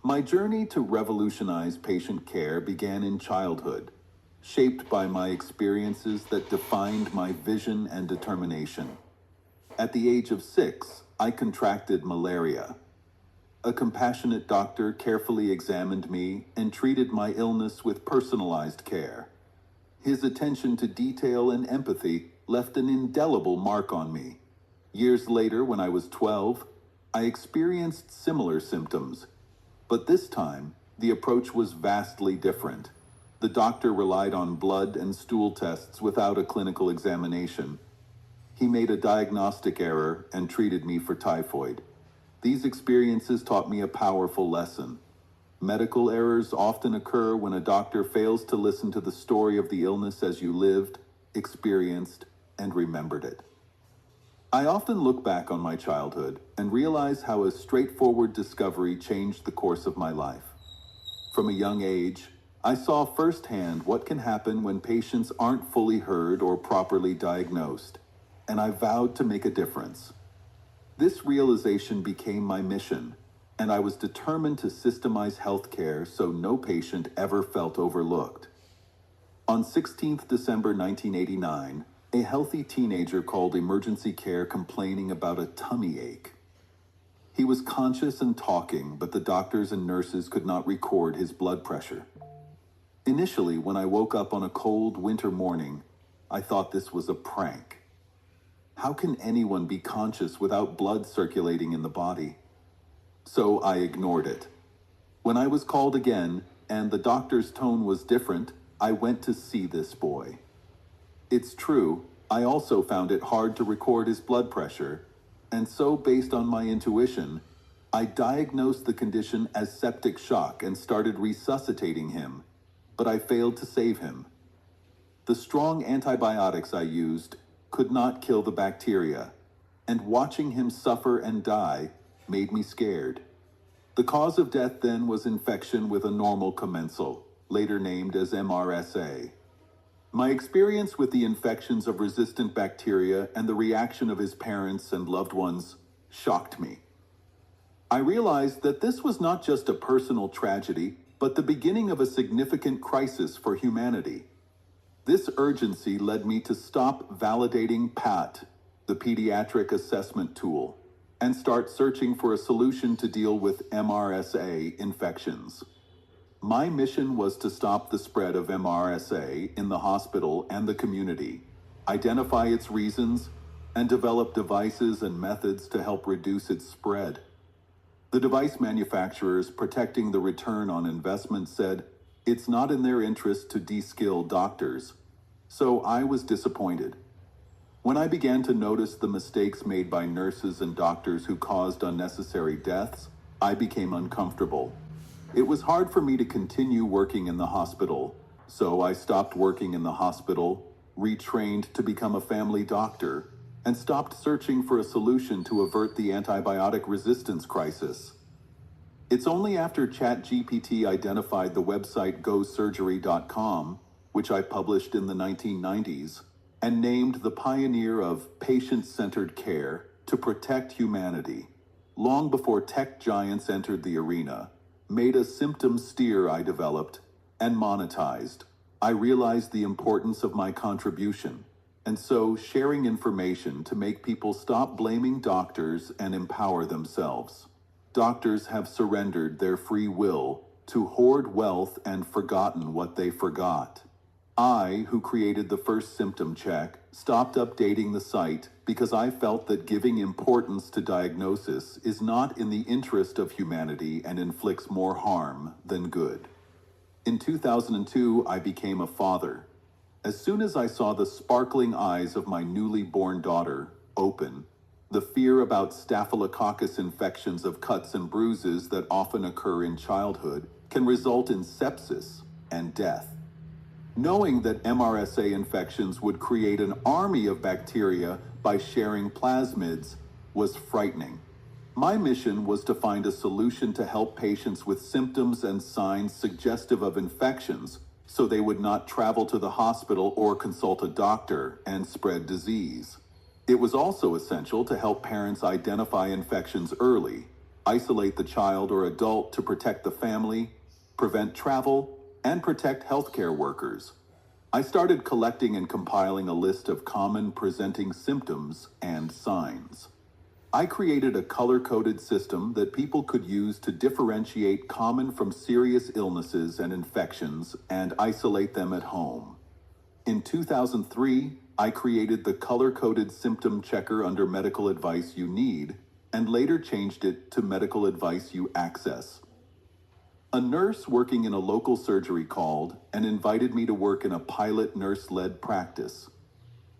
My journey to revolutionize patient care began in childhood, shaped by my experiences that defined my vision and determination. At the age of 6, I contracted malaria. A compassionate doctor carefully examined me and treated my illness with personalized care. His attention to detail and empathy left an indelible mark on me. Years later, when I was 12, I experienced similar symptoms, but this time, the approach was vastly different. The doctor relied on blood and stool tests without a clinical examination. He made a diagnostic error and treated me for typhoid. These experiences taught me a powerful lesson. Medical errors often occur when a doctor fails to listen to the story of the illness as you lived, experienced, and remembered it. I often look back on my childhood and realize how a straightforward discovery changed the course of my life. From a young age, I saw firsthand what can happen when patients aren't fully heard or properly diagnosed, and I vowed to make a difference. This realization became my mission, and I was determined to systemize healthcare so no patient ever felt overlooked. On 16th December 1989, a healthy teenager called emergency care complaining about a tummy ache. He was conscious and talking, but the doctors and nurses could not record his blood pressure. Initially, when I woke up on a cold winter morning, I thought this was a prank. How can anyone be conscious without blood circulating in the body? So I ignored it. When I was called again, and the doctor's tone was different, I went to see this boy. It's true, I also found it hard to record his blood pressure, and so based on my intuition, I diagnosed the condition as septic shock and started resuscitating him, but I failed to save him. The strong antibiotics I used could not kill the bacteria, and watching him suffer and die made me scared. The cause of death then was infection with a normal commensal, later named as MRSA. My experience with the infections of resistant bacteria and the reaction of his parents and loved ones shocked me. I realized that this was not just a personal tragedy, but the beginning of a significant crisis for humanity. This urgency led me to stop validating PAT, the pediatric assessment tool, and start searching for a solution to deal with MRSA infections. My mission was to stop the spread of MRSA in the hospital and the community, identify its reasons, and develop devices and methods to help reduce its spread. The device manufacturers protecting the return on investment said it's not in their interest to de-skill doctors, so I was disappointed. When I began to notice the mistakes made by nurses and doctors who caused unnecessary deaths, I became uncomfortable. It was hard for me to continue working in the hospital, so I stopped working in the hospital, retrained to become a family doctor, and stopped searching for a solution to avert the antibiotic resistance crisis. It's only after ChatGPT identified the website gosurgery.com, which I published in the 1990s, and named the pioneer of patient-centered care to protect humanity, long before tech giants entered the arena, made a symptom steer I developed, and monetized. I realized the importance of my contribution, and so sharing information to make people stop blaming doctors and empower themselves. Doctors have surrendered their free will to hoard wealth and forgotten what they forgot. I, who created the first symptom check, stopped updating the site because I felt that giving importance to diagnosis is not in the interest of humanity and inflicts more harm than good. In 2002, I became a father. As soon as I saw the sparkling eyes of my newly born daughter open, the fear about staphylococcus infections of cuts and bruises that often occur in childhood can result in sepsis and death. Knowing that MRSA infections would create an army of bacteria by sharing plasmids was frightening. My mission was to find a solution to help patients with symptoms and signs suggestive of infections so they would not travel to the hospital or consult a doctor and spread disease. It was also essential to help parents identify infections early. isolate the child or adult to protect the family, prevent travel, and protect healthcare workers. I started collecting and compiling a list of common presenting symptoms and signs. I created a color-coded system that people could use to differentiate common from serious illnesses and infections and isolate them at home. In 2003, I created the color-coded symptom checker under medical advice you need, and later changed it to medical advice you access. A nurse working in a local surgery called and invited me to work in a pilot nurse-led practice.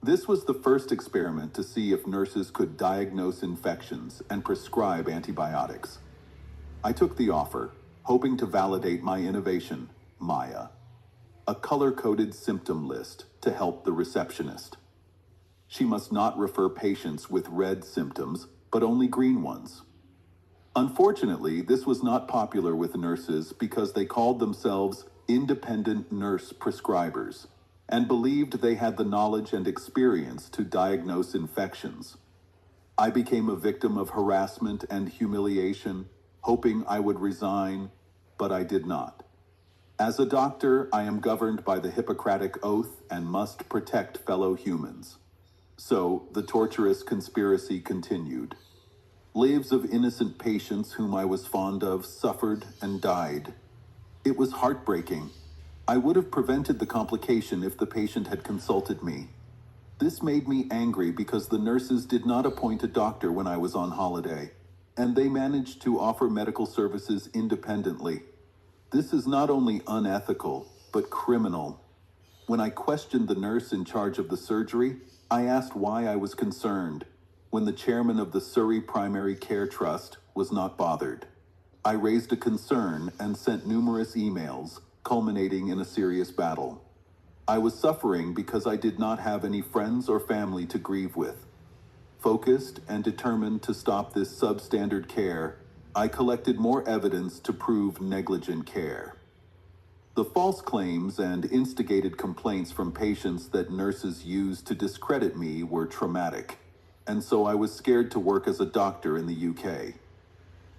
This was the first experiment to see if nurses could diagnose infections and prescribe antibiotics. I took the offer, hoping to validate my innovation, Maya, a color-coded symptom list to help the receptionist. She must not refer patients with red symptoms, but only green ones. Unfortunately, this was not popular with nurses because they called themselves independent nurse prescribers and believed they had the knowledge and experience to diagnose infections. I became a victim of harassment and humiliation, hoping I would resign, but I did not. As a doctor, I am governed by the Hippocratic Oath and must protect fellow humans. So, the torturous conspiracy continued. Lives of innocent patients whom I was fond of suffered and died. It was heartbreaking. I would have prevented the complication if the patient had consulted me. This made me angry because the nurses did not appoint a doctor when I was on holiday, and they managed to offer medical services independently. This is not only unethical, but criminal. When I questioned the nurse in charge of the surgery, I asked why I was concerned, when the chairman of the Surrey Primary Care Trust was not bothered. I raised a concern and sent numerous emails, culminating in a serious battle. I was suffering because I did not have any friends or family to grieve with. Focused and determined to stop this substandard care, I collected more evidence to prove negligent care. The false claims and instigated complaints from patients that nurses used to discredit me were traumatic, and so I was scared to work as a doctor in the UK.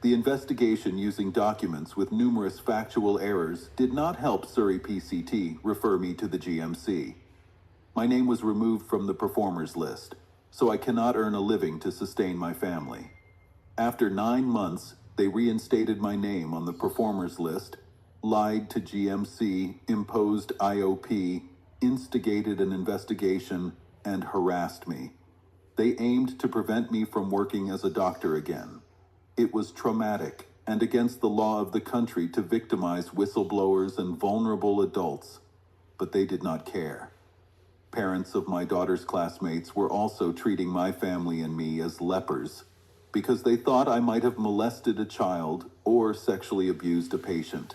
The investigation using documents with numerous factual errors did not help Surrey PCT refer me to the GMC. My name was removed from the performers list, so I cannot earn a living to sustain my family. After 9 months, they reinstated my name on the performers list, lied to GMC, imposed IOP, instigated an investigation, and harassed me. They aimed to prevent me from working as a doctor again. It was traumatic and against the law of the country to victimize whistleblowers and vulnerable adults, but they did not care. Parents of my daughter's classmates were also treating my family and me as lepers because they thought I might have molested a child or sexually abused a patient.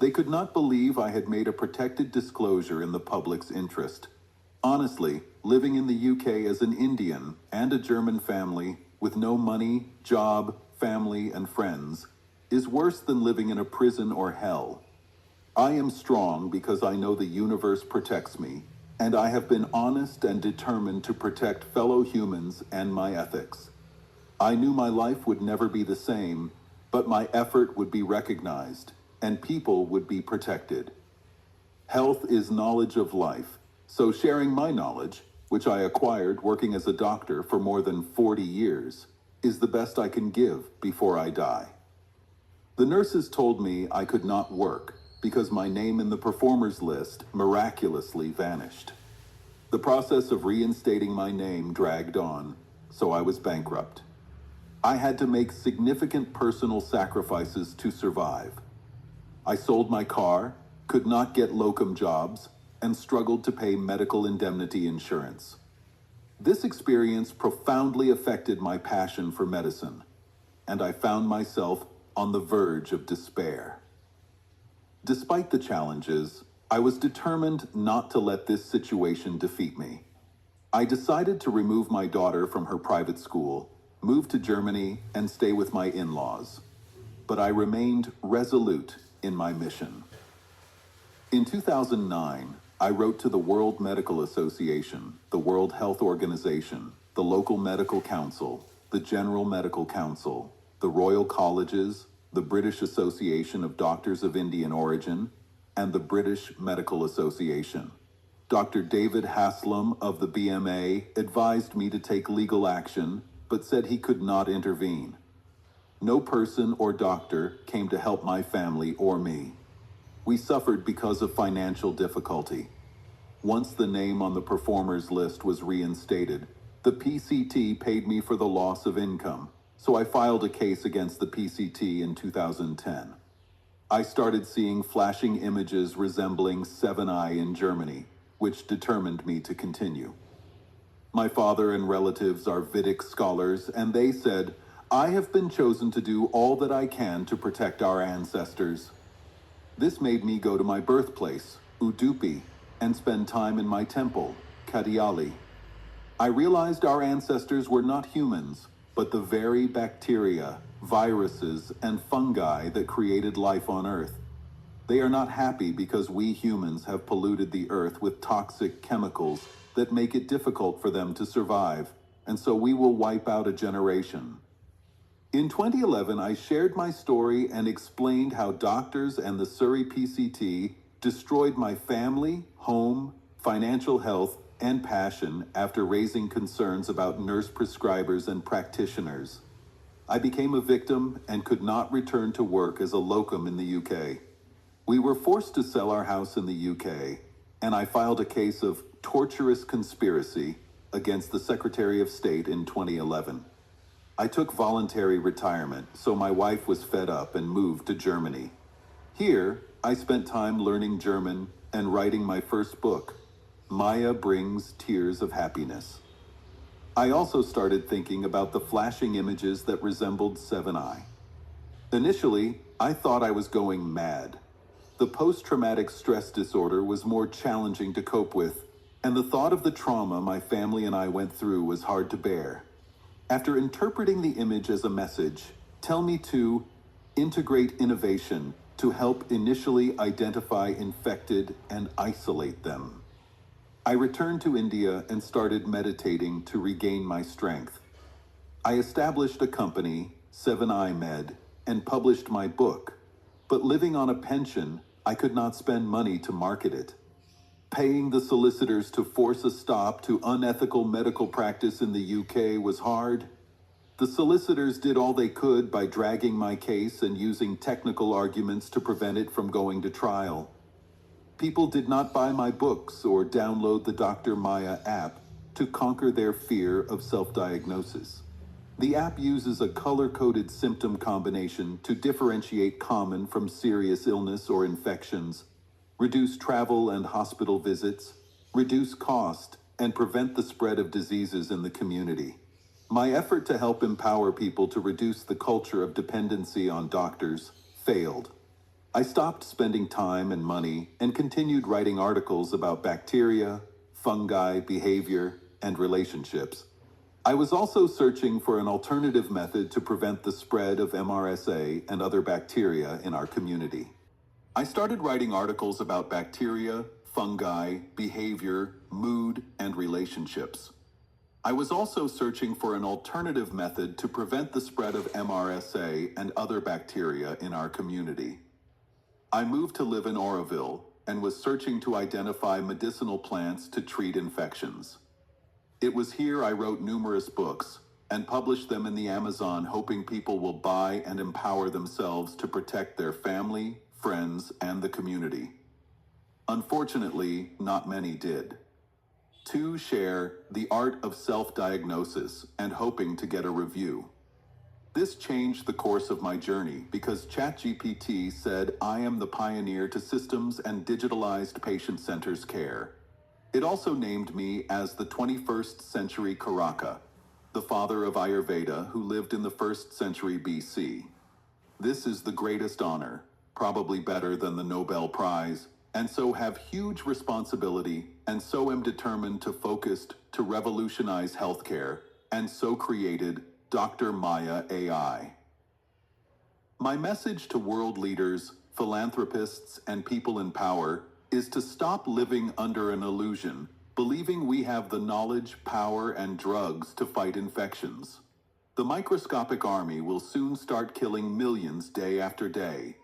They could not believe I had made a protected disclosure in the public's interest. Honestly, living in the UK as an Indian and a German family with no money, job, family, and friends is worse than living in a prison or hell. I am strong because I know the universe protects me, and I have been honest and determined to protect fellow humans and my ethics. I knew my life would never be the same, but my effort would be recognized, and people would be protected. Health is knowledge of life, so sharing my knowledge, which I acquired working as a doctor for more than 40 years, is the best I can give before I die. The nurses told me I could not work because my name in the performers list miraculously vanished. The process of reinstating my name dragged on, so I was bankrupt. I had to make significant personal sacrifices to survive. I sold my car, could not get locum jobs, and struggled to pay medical indemnity insurance. This experience profoundly affected my passion for medicine, and I found myself on the verge of despair. Despite the challenges, I was determined not to let this situation defeat me. I decided to remove my daughter from her private school, move to Germany, and stay with my in-laws. But I remained resolute in my mission. In 2009, I wrote to the World Medical Association, the World Health Organization, the local medical council, the General Medical Council, the Royal Colleges, the British Association of Doctors of Indian Origin, and the British Medical Association. Dr. David Haslam of the BMA advised me to take legal action, but said he could not intervene. No person or doctor came to help my family or me. We suffered because of financial difficulty. Once the name on the performers list was reinstated, the PCT paid me for the loss of income, so I filed a case against the PCT in 2010. I started seeing flashing images resembling Seven Eye in Germany, which determined me to continue. My father and relatives are Vedic scholars, and they said, "I have been chosen to do all that I can to protect our ancestors." This made me go to my birthplace, Udupi, and spend time in my temple, Kadiyali. I realized our ancestors were not humans, but the very bacteria, viruses, and fungi that created life on Earth. They are not happy because we humans have polluted the Earth with toxic chemicals that make it difficult for them to survive, and so we will wipe out a generation. In 2011, I shared my story and explained how doctors and the Surrey PCT destroyed my family, home, financial health, and passion after raising concerns about nurse prescribers and practitioners. I became a victim and could not return to work as a locum in the UK. We were forced to sell our house in the UK, and I filed a case of torturous conspiracy against the Secretary of State in 2011. I took voluntary retirement, so my wife was fed up and moved to Germany. Here, I spent time learning German and writing my first book, Maya Brings Tears of Happiness. I also started thinking about the flashing images that resembled Seven Eye. Initially, I thought I was going mad. The post-traumatic stress disorder was more challenging to cope with, and the thought of the trauma my family and I went through was hard to bear. After interpreting the image as a message, tell me to integrate innovation to help initially identify infected and isolate them. I returned to India and started meditating to regain my strength. I established a company, Seven Eye Med, and published my book, but living on a pension, I could not spend money to market it. Paying the solicitors to force a stop to unethical medical practice in the UK was hard. The solicitors did all they could by dragging my case and using technical arguments to prevent it from going to trial. People did not buy my books or download the Dr. Maya app to conquer their fear of self-diagnosis. The app uses a color-coded symptom combination to differentiate common from serious illness or infections, reduce travel and hospital visits, reduce cost, and prevent the spread of diseases in the community. My effort to help empower people to reduce the culture of dependency on doctors failed. I stopped spending time and money and continued writing articles about bacteria, fungi, behavior, and relationships. I was also searching for an alternative method to prevent the spread of MRSA and other bacteria in our community. I started writing articles about bacteria, fungi, behavior, mood, and relationships. I was also searching for an alternative method to prevent the spread of MRSA and other bacteria in our community. I moved to live in Oroville and was searching to identify medicinal plants to treat infections. It was here I wrote numerous books and published them in the Amazon, hoping people will buy and empower themselves to protect their family, friends, and the community. Unfortunately, not many did. Two share The Art of Self-Diagnosis and Hoping to Get a Review. This changed the course of my journey because ChatGPT said I am the pioneer to systems and digitalized patient-centered care. It also named me as the 21st century Charaka, the father of Ayurveda who lived in the 1st century BC. This is the greatest honor, probably better than the Nobel Prize, and so have huge responsibility, and so am determined to focus to revolutionize healthcare, and so created Dr. Maya AI. My message to world leaders, philanthropists, and people in power is to stop living under an illusion, believing we have the knowledge, power, and drugs to fight infections. The microscopic army will soon start killing millions day after day.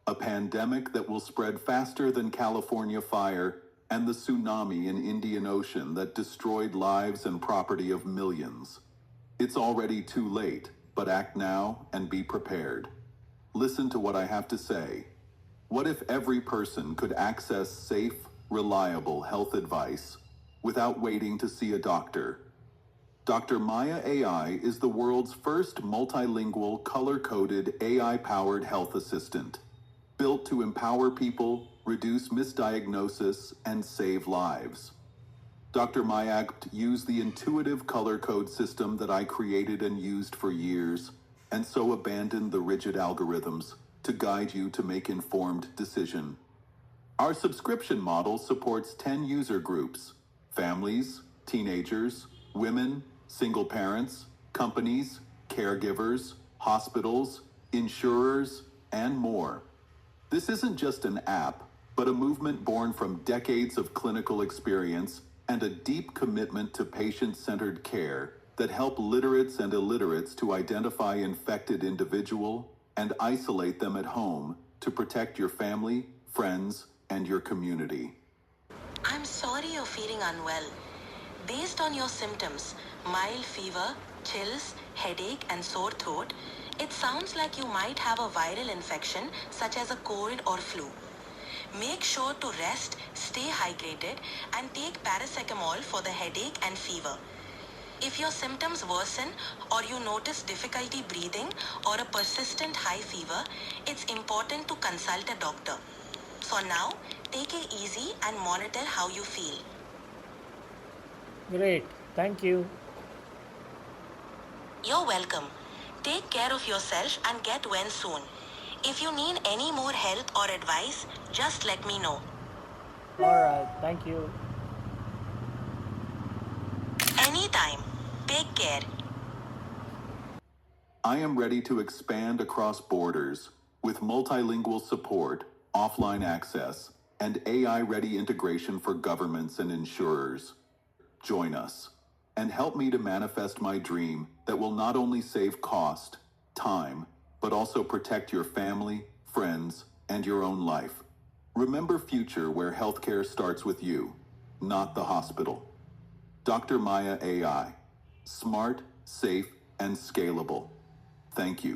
A pandemic that will spread faster than California fire and the tsunami in Indian Ocean that destroyed lives and property of millions. It's already too late, but act now and be prepared. Listen to what I have to say. What if every person could access safe, reliable health advice without waiting to see a doctor? Dr. Maya AI is the world's first multilingual, color-coded, AI-powered health assistant, built to empower people, reduce misdiagnosis, and save lives. Dr. Maya used the intuitive color code system that I created and used for years, and so abandoned the rigid algorithms to guide you to make informed decision. Our subscription model supports 10 user groups: families, teenagers, women, single parents, companies, caregivers, hospitals, insurers, and more. This isn't just an app, but a movement born from decades of clinical experience and a deep commitment to patient-centered care that help literates and illiterates to identify infected individual and isolate them at home to protect your family, friends, and your community. I'm sorry you're feeling unwell. Based on your symptoms, mild fever, chills, headache, and sore throat, it sounds like you might have a viral infection such as a cold or flu. Make sure to rest, stay hydrated, and take paracetamol for the headache and fever. If your symptoms worsen or you notice difficulty breathing or a persistent high fever, it's important to consult a doctor. For now, take it easy and monitor how you feel. Great, thank you. You're welcome. Take care of yourself and get well soon. If you need any more help or advice, just let me know. Alright, thank you. Anytime. Take care. I am ready to expand across borders with multilingual support, offline access, and AI-ready integration for governments and insurers. Join us and help me to manifest my dream that will not only save cost, time, but also protect your family, friends, and your own life. Remember future where healthcare starts with you, not the hospital. Dr. Maya AI. Smart, safe, and scalable. Thank you.